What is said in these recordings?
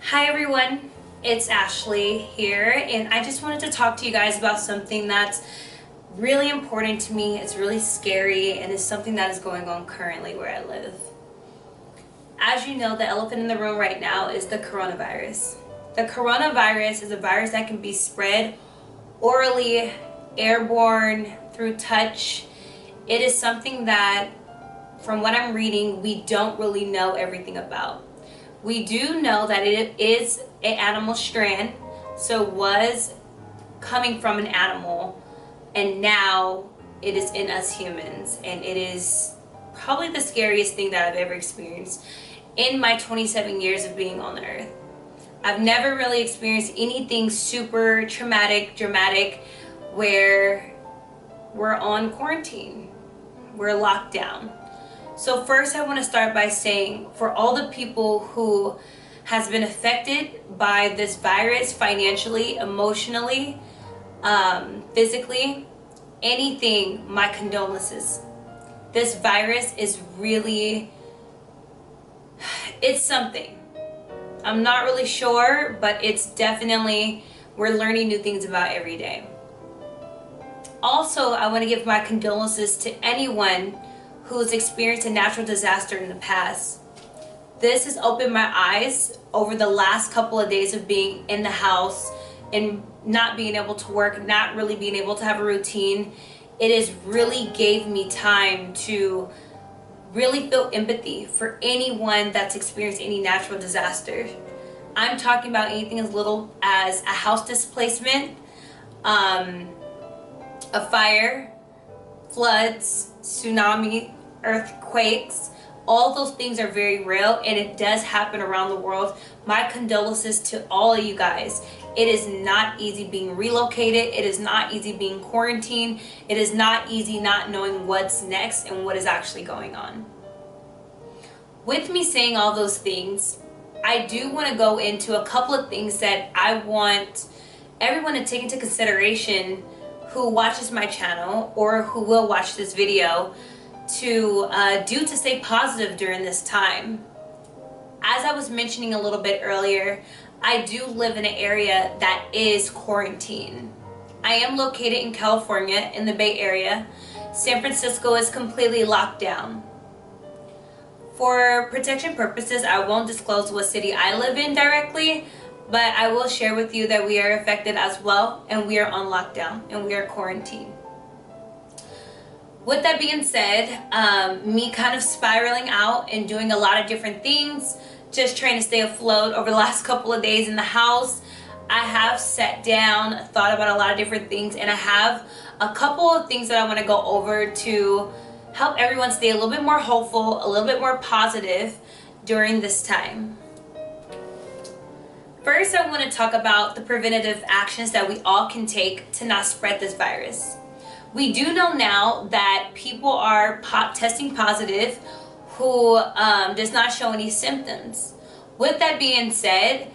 Hi everyone, it's Ashley here, and I just wanted to talk to you guys about something that's really important to me. It's really scary, and it's something that is going on currently where I live. As you know, the elephant in the room right now is the coronavirus. The coronavirus is a virus that can be spread orally, airborne, through touch. It is something that, from what I'm reading, we don't really know everything about. We do know that it is an animal strand, so it was coming from an animal, and now it is in us humans, and it is probably the scariest thing that I've ever experienced in my 27 years of being on the earth. I've never really experienced anything super traumatic, dramatic, where we're on quarantine, we're locked down. So first I want to start by saying, for all the people who has been affected by this virus financially, emotionally, physically, anything, my condolences. This virus is really, it's something. I'm not really sure, but it's definitely, we're learning new things about every day. Also, I want to give my condolences to anyone who's experienced a natural disaster in the past. This has opened my eyes over the last couple of days of being in the house and not being able to work, not really being able to have a routine. It has really gave me time to really feel empathy for anyone that's experienced any natural disaster. I'm talking about anything as little as a house displacement, a fire, floods, tsunami, earthquakes. All those things are very real, and it does happen around the world. My condolences to all of you guys. It is not easy being relocated. It is not easy being quarantined. It is not easy not knowing what's next and what is actually going on. With me saying all those things, I do want to go into a couple of things that I want everyone to take into consideration who watches my channel or who will watch this video to do to stay positive during this time. As I was mentioning a little bit earlier, I do live in an area that is quarantined. I am located in California in the Bay Area. San Francisco is completely locked down. For protection purposes, I won't disclose what city I live in directly, but I will share with you that we are affected as well, and we are on lockdown and we are quarantined. With that being said, me kind of spiraling out and doing a lot of different things, just trying to stay afloat over the last couple of days in the house, I have sat down, thought about a lot of different things, and I have a couple of things that I want to go over to help everyone stay a little bit more hopeful, a little bit more positive during this time. First, I want to talk about the preventative actions that we all can take to not spread this virus. We do know now that people are testing positive who does not show any symptoms. With that being said,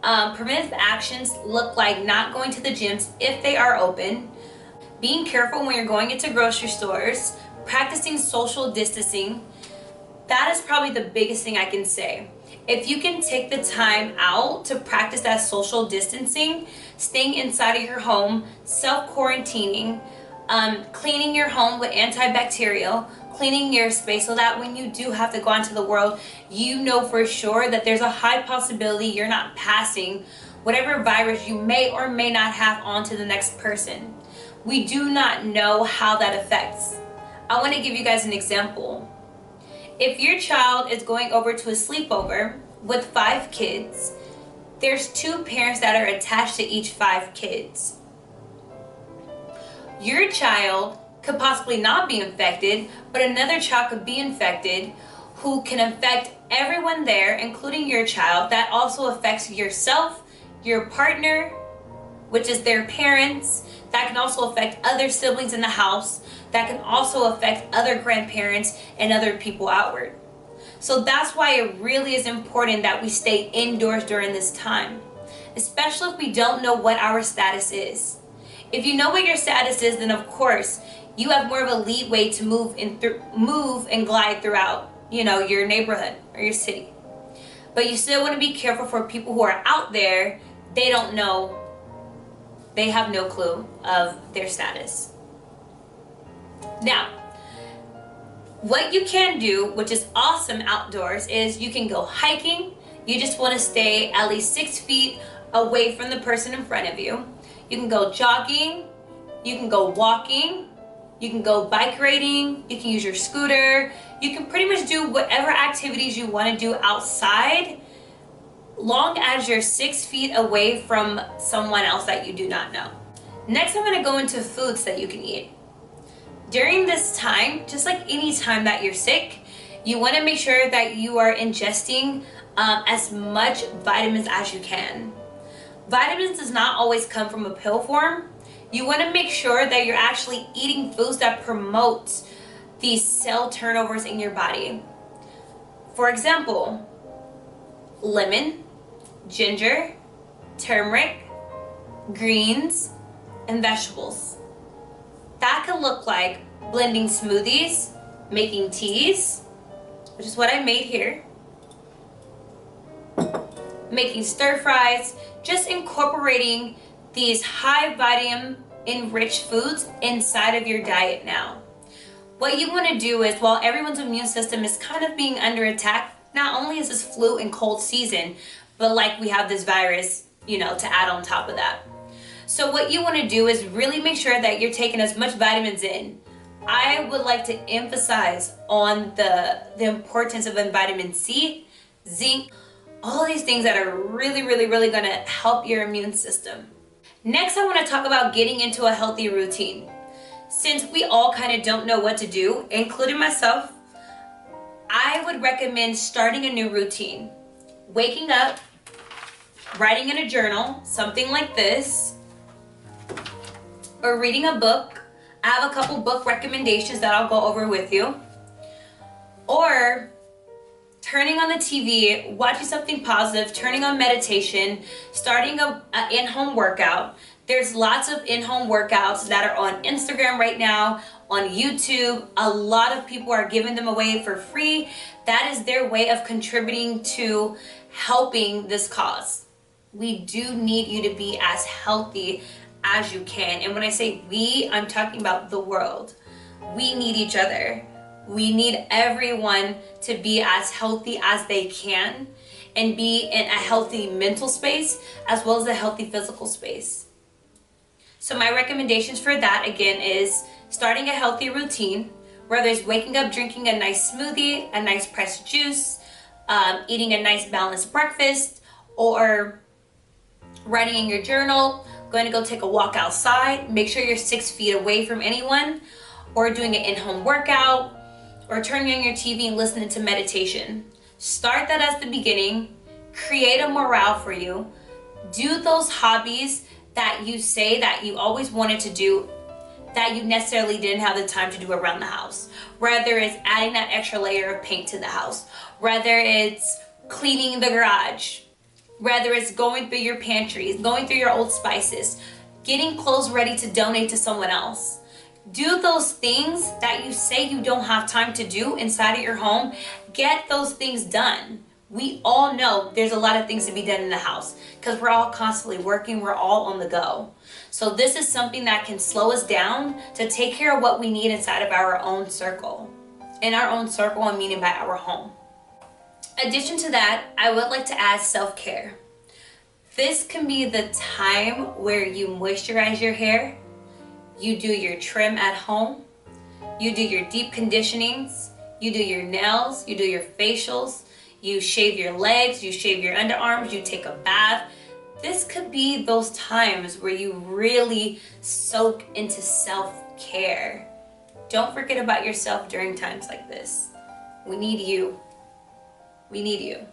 preventative actions look like not going to the gyms if they are open, being careful when you're going into grocery stores, practicing social distancing. That is probably the biggest thing I can say. If you can take the time out to practice that social distancing, staying inside of your home, self-quarantining, cleaning your home with antibacterial, cleaning your space so that when you do have to go into the world, you know for sure that there's a high possibility you're not passing whatever virus you may or may not have on to the next person. We do not know how that affects. I want to give you guys an example. If your child is going over to a sleepover with 5 kids, there's 2 parents that are attached to each 5 kids. Your child could possibly not be infected, but another child could be infected who can affect everyone there, including your child. That also affects yourself, your partner, which is their parents. That can also affect other siblings in the house. That can also affect other grandparents and other people outward. So that's why it really is important that we stay indoors during this time, especially if we don't know what our status is. If you know what your status is, then of course you have more of a leeway to move and glide throughout, your neighborhood or your city. But you still want to be careful for people who are out there. They don't know, they have no clue of their status. Now, what you can do, which is awesome outdoors, is you can go hiking. You just want to stay at least 6 feet away from the person in front of you. You can go jogging, you can go walking, you can go bike riding, you can use your scooter. You can pretty much do whatever activities you want to do outside, long as you're 6 feet away from someone else that you do not know. Next, I'm going to go into foods that you can eat. During this time, just like any time that you're sick, you want to make sure that you are ingesting as much vitamins as you can. Vitamins does not always come from a pill form. You want to make sure that you're actually eating foods that promote these cell turnovers in your body. For example, lemon, ginger, turmeric, greens, and vegetables. That could look like blending smoothies, making teas, which is what I made here, making stir fries, just incorporating these high vitamin enriched foods inside of your diet now. What you want to do is, while everyone's immune system is kind of being under attack, not only is this flu and cold season, but like we have this virus, to add on top of that. So what you want to do is really make sure that you're taking as much vitamins in. I would like to emphasize on the importance of vitamin C, zinc, all these things that are really going to help your immune system. Next, I want to talk about getting into a healthy routine. Since we all kind of don't know what to do, including myself, I would recommend starting a new routine. Waking up, writing in a journal, something like this, or reading a book. I have a couple book recommendations that I'll go over with you. Or turning on the TV, watching something positive, turning on meditation, starting an in-home workout. There's lots of in-home workouts that are on Instagram right now, on YouTube. A lot of people are giving them away for free. That is their way of contributing to helping this cause. We do need you to be as healthy as you can. And when I say we, I'm talking about the world. We need each other. We need everyone to be as healthy as they can and be in a healthy mental space as well as a healthy physical space. So my recommendations for that, again, is starting a healthy routine, whether it's waking up, drinking a nice smoothie, a nice pressed juice, eating a nice balanced breakfast, or writing in your journal, going to go take a walk outside. Make sure you're 6 feet away from anyone, or doing an in-home workout, or turning on your TV and listening to meditation. Start that as the beginning. Create a morale for you. Do those hobbies that you say that you always wanted to do that you necessarily didn't have the time to do around the house. Whether it's adding that extra layer of paint to the house, whether it's cleaning the garage, whether it's going through your pantries, going through your old spices, getting clothes ready to donate to someone else. Do those things that you say you don't have time to do inside of your home. Get those things done. We all know there's a lot of things to be done in the house because we're all constantly working, we're all on the go. So this is something that can slow us down to take care of what we need inside of our own circle. In our own circle, I'm meaning by our home. Addition to that, I would like to add self-care. This can be the time where you moisturize your hair, you do your trim at home, you do your deep conditionings, you do your nails, you do your facials, you shave your legs, you shave your underarms, you take a bath. This could be those times where you really soak into self-care. Don't forget about yourself during times like this. We need you. We need you.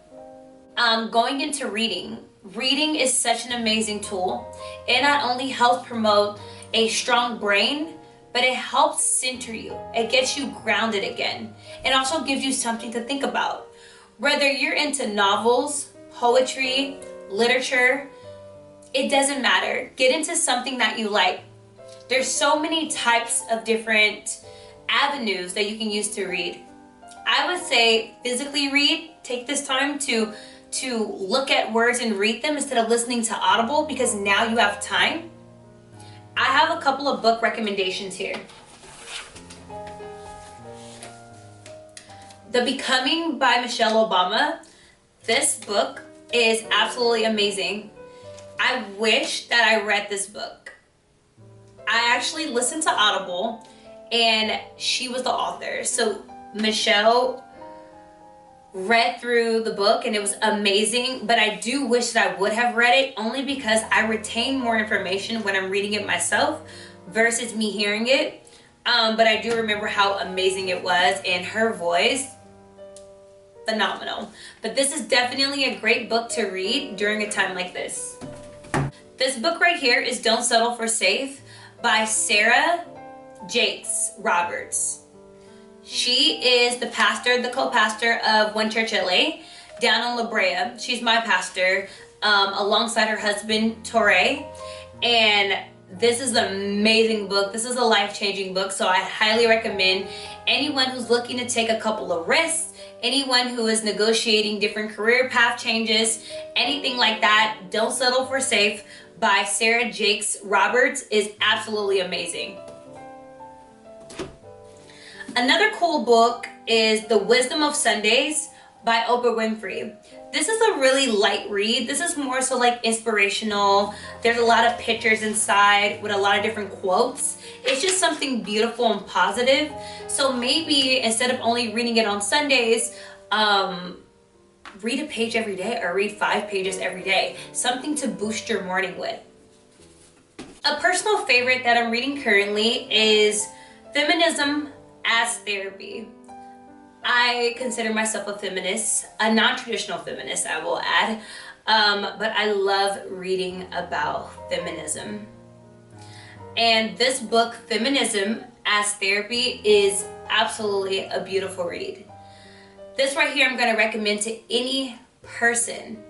Going into reading. Reading is such an amazing tool. It not only helps promote a strong brain, but it helps center you. It gets you grounded again. It also gives you something to think about. Whether you're into novels, poetry, literature, it doesn't matter. Get into something that you like. There's so many types of different avenues that you can use to read. I would say physically read. Take this time to to look at words and read them instead of listening to Audible, because now you have time, I have a couple of book recommendations here. The Becoming by Michelle Obama. This book is absolutely amazing. I wish that I read this book. I actually listened to Audible and she was the author. So Michelle read through the book and it was amazing, but I do wish that I would have read it, only because I retain more information when I'm reading it myself versus me hearing it. But I do remember how amazing it was, and her voice, phenomenal. But this is definitely a great book to read during a time like this. This book right here is Don't Settle for Safe by Sarah Jakes Roberts. She is the co-pastor of One Church LA down in La Brea. She's my pastor, alongside her husband, Torre. And this is an amazing book. This is a life-changing book, so I highly recommend anyone who's looking to take a couple of risks, anyone who is negotiating different career path changes, anything like that. Don't Settle for Safe by Sarah Jakes Roberts is absolutely amazing. Another cool book is The Wisdom of Sundays by Oprah Winfrey. This is a really light read. This is more so like inspirational. There's a lot of pictures inside with a lot of different quotes. It's just something beautiful and positive. So maybe instead of only reading it on Sundays, read a page every day or read 5 pages every day. Something to boost your morning with. A personal favorite that I'm reading currently is Feminism as Therapy. I consider myself a feminist, a non-traditional feminist, I will add, but I love reading about feminism. And this book, Feminism as Therapy, is absolutely a beautiful read. This right here I'm going to recommend to any person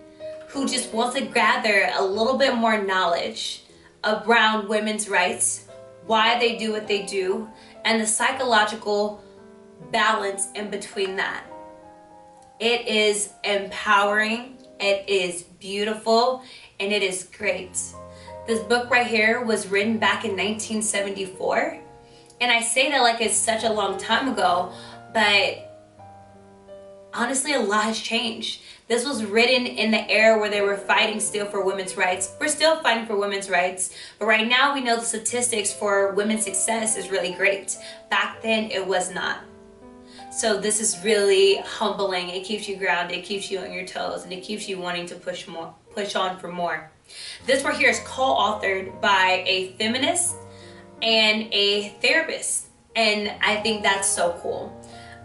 who just wants to gather a little bit more knowledge around women's rights, why they do what they do, and the psychological balance in between that. It is empowering, it is beautiful, and it is great. This book right here was written back in 1974, and I say that like it's such a long time ago, but honestly a lot has changed. This was written in the era where they were fighting still for women's rights. We're still fighting for women's rights, but right now we know the statistics for women's success is really great. Back then it was not. So this is really humbling. It keeps you grounded, it keeps you on your toes, and it keeps you wanting to push on for more. This right here is co-authored by a feminist and a therapist, and I think that's so cool.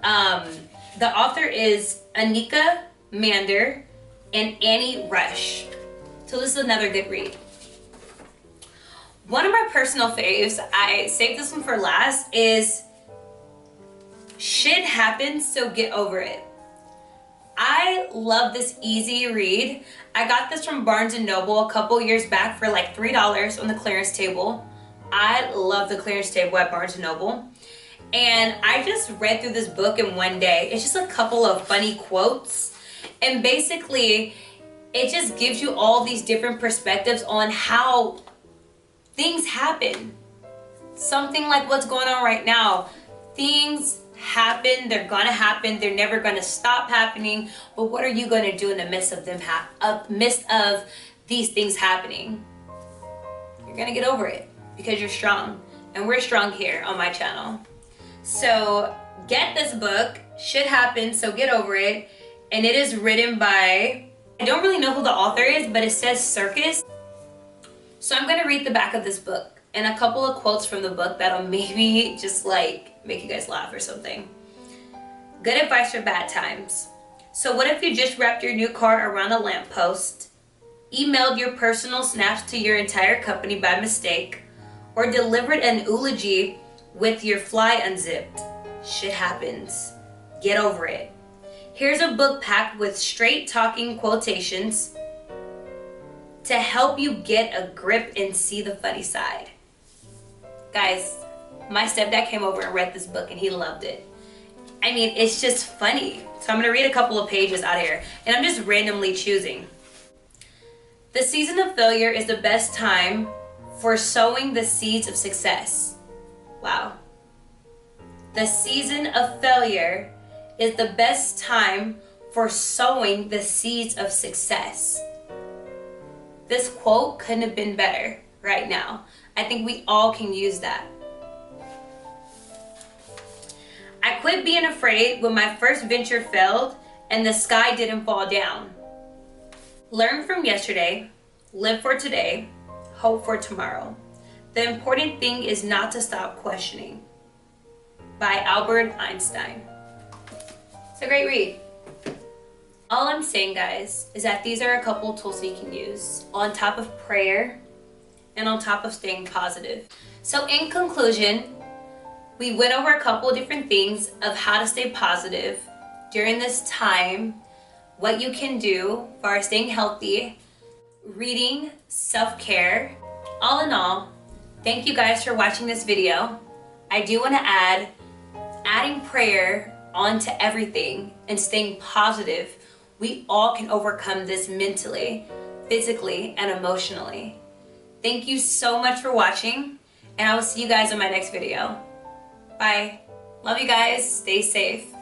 The author is Anika Mander and Annie Rush. So this is another good read. One of my personal faves, I saved this one for last, is Shit Happens, So Get Over It. I love this easy read. I got this from Barnes & Noble a couple years back for like $3 on the clearance table. I love the clearance table at Barnes & Noble. And I just read through this book in one day. It's just a couple of funny quotes. And basically, it just gives you all these different perspectives on how things happen. Something like what's going on right now. Things happen, they're gonna happen, they're never gonna stop happening. But what are you gonna do in the midst of these things happening? You're gonna get over it because you're strong. And we're strong here on my channel. So get this book, Shit Happens, So Get Over It. And it is written by, I don't really know who the author is, but it says Circus. So I'm gonna read the back of this book and a couple of quotes from the book that'll maybe just like make you guys laugh or something. Good advice for bad times. So what if you just wrapped your new car around a lamppost, emailed your personal snaps to your entire company by mistake, or delivered an eulogy with your fly unzipped? Shit happens. Get over it. Here's a book packed with straight talking quotations to help you get a grip and see the funny side. Guys, my stepdad came over and read this book and he loved it. I mean, it's just funny. So I'm gonna read a couple of pages out of here, and I'm just randomly choosing. The season of failure is the best time for sowing the seeds of success. Wow. The season of failure is the best time for sowing the seeds of success. This quote couldn't have been better right now. I think we all can use that. I quit being afraid when my first venture failed and the sky didn't fall down. Learn from yesterday, live for today, hope for tomorrow. The important thing is not to stop questioning. By Albert Einstein. It's a great read. All I'm saying, guys, is that these are a couple tools that you can use on top of prayer and on top of staying positive. So in conclusion, we went over a couple of different things of how to stay positive during this time, what you can do for staying healthy, reading, self-care. All in all, thank you guys for watching this video. I do want to add, adding prayer onto everything and staying positive, we all can overcome this mentally, physically, and emotionally. Thank you so much for watching, and I will see you guys in my next video. Bye. Love you guys. Stay safe.